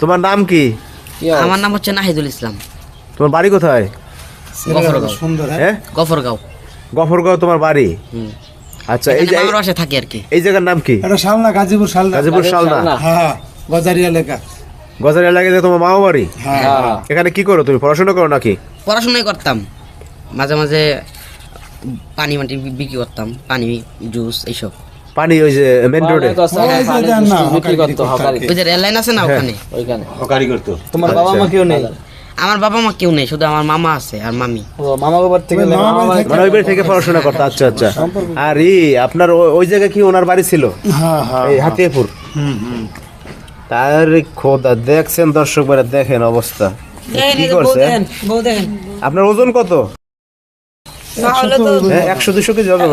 তোমার নাম কি? আমার নাম হচ্ছে নাহিদুল ইসলাম। তোমার বাড়ি কোথায়? গফরগাঁও। হ্যাঁ, গফরগাঁও। গফরগাঁও তোমার বাড়ি? আচ্ছা, এই যে আমার বাসায় থাকি আর কি। এই জায়গার নাম কি? এটা শালনা, গাজীপুর শালনা। গাজীপুর শালনা। হ্যাঁ, গজারিয়া লেখা। গজারিয়া লাগে যে তোমার মামা বাড়ি? হ্যাঁ। এখানে কি করো তুমি? পড়াশোনা করো নাকি? পড়াশোনাই করতাম, মাঝে মাঝে পানি মাটি বিক্রি করতাম, পানি জুস এইসব। পানি ওই যে মেন রোডে? ওই যে রেল লাইন আছে না, ওখানে। হকারি করতো। তোমার বাবা মা কেউ নেই? আমার বাবা মা কেউ নেই, শুধু আমার মামা আছে আর মামি। মামা বাবার থেকে মানে ওই বাড়ি থেকে পড়াশোনা করতো? আচ্ছা আচ্ছা। আর আপনার ওই জায়গায় কি ওনার বাড়ি ছিল? হ্যাঁ হ্যাঁ। এই হাতিয়াপুর? তার খোদা, দেখছেন দর্শক ভাইরা, দেখেন অবস্থা কি করছে। আপনার ওজন কত? 100-200 কেজি হবে?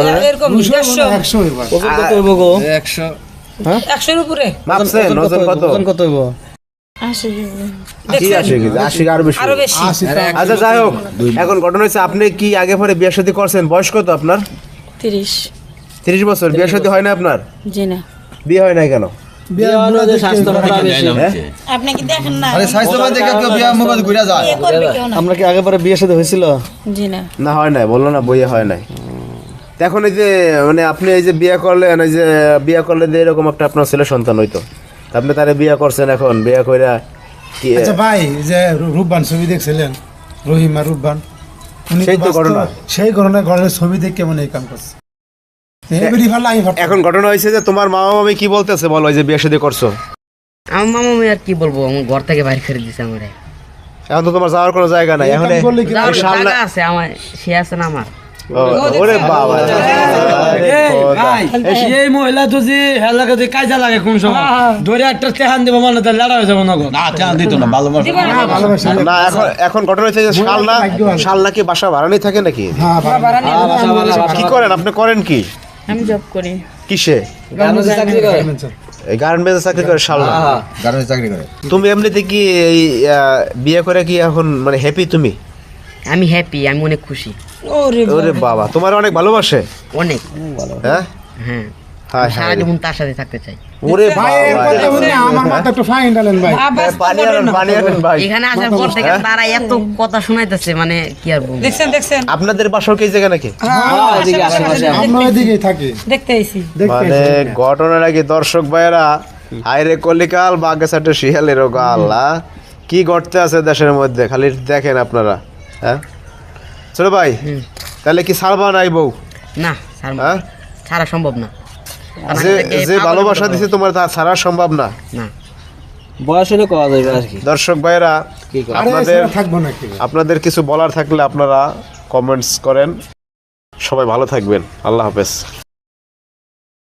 মাপছেন ওজন কত? কি 80 কেজি? 80 আরো বেশি। আচ্ছা, যাই হোক, এখন ঘটনা হচ্ছে আপনি কি আগে পরে বিয়ে শাদী করছেন? বয়স কত আপনার? 30 বছর। বিয়ে শাদী হয় না আপনার? জি না। বিয়ে হয় না কেন? আপনি কি দেখেন না? আমরা কি আগে পরে বিয়ে সাথে হয়েছিল? জি না। না, হয় নাই, বললো না, বইয়ে হয় নাই। এখন এই যে মানে আপনি এই যে বিয়ে করলেন, এই যে বিয়ে করলে যে এরকম একটা আপনার ছেলে সন্তান হইতো, তা আপনি তারে বিয়ে করছেন, এখন বিয়ে কইরা কি? আচ্ছা ভাই, যে রূপবান ছবি দেখছিলেন, রহিমা রূপবান, উনি সেই তো বাস্তব- ঘটনা। সেই ঘটনার ছবি দেখে কেমন এই কাম করছে। এখন ঘটনা হয়েছে যে তোমার মামা মামি কি বলতেছে বলো, এই যে বিয়ে শাদী করছো? আমার মামা মামি আর কি বলবো, আমার ঘর থেকে বাইরে করে দিছে আমারে। এখন তো তোমার যাওয়ার কোনো জায়গা নাই। এখন যাওয়ার শালনা জায়গা আছে আমার, সে আছে না আমার। ওরে বাবা, এই মহিলা তো যে হেলাকে যে কাজে লাগে কোন সময় ধরে একটা টেহান দিব মানে তার লড়াই হয়ে যাবো না গো। না টেহান দিত না, ভালোবাসা। না, এখন ঘটনা হচ্ছে যে শালনা কি বাসা ভাড়া নিয়ে থাকে নাকি? কি করেন আপনি? করেন কি? আমি জব করি। কিসে? গার্মেন্টসে চাকরি করে শালনা? চাকরি করে। তুমি এমনিতে কি এই বিয়ে করে কি এখন মানে হ্যাপি তুমি? আমি হ্যাপি, আমি অনেক খুশি। ওরে বাবা, তোমার অনেক ভালোবাসে? অনেক। হ্যাঁ হ্যাঁ, হ্যাঁ সারা জীবন তার সাথে থাকতে চাই। ওরে ভাই এর কথা বললে আমার মাথা একটু ফাইন ডালেন ভাই। পানি আনেন ভাই। এখানে আসার পর থেকে তারা এত কথা শোনাইতেছে, মানে কি আর বলবো। আপনাদের বাসাও কি জায়গা নাকি? আমরা এদিকেই থাকি। দেখতে আইছি। মানে ঘটনা নাকি দর্শক ভাইয়েরা, হাইরে কলিকাল বাগেসাটে শিয়ালেরও গাল। কি ঘটতে আছে দেশের মধ্যে খালি দেখেন আপনারা। হ্যাঁ ছোট ভাই, তাহলে কি ছাড়বা নাই বউ? না, হ্যাঁ, ছাড়া সম্ভব না। যে ভালোবাসা দিছে তোমার তা ছাড়া সম্ভব না। না, বয়স হলে কওয়া যাবে আর কি। দর্শক ভাইয়েরা, আপনাদের থাকবো নাকি? আপনাদের কিছু বলার থাকলে আপনারা কমেন্টস করেন। সবাই ভালো থাকবেন, আল্লাহ হাফেজ।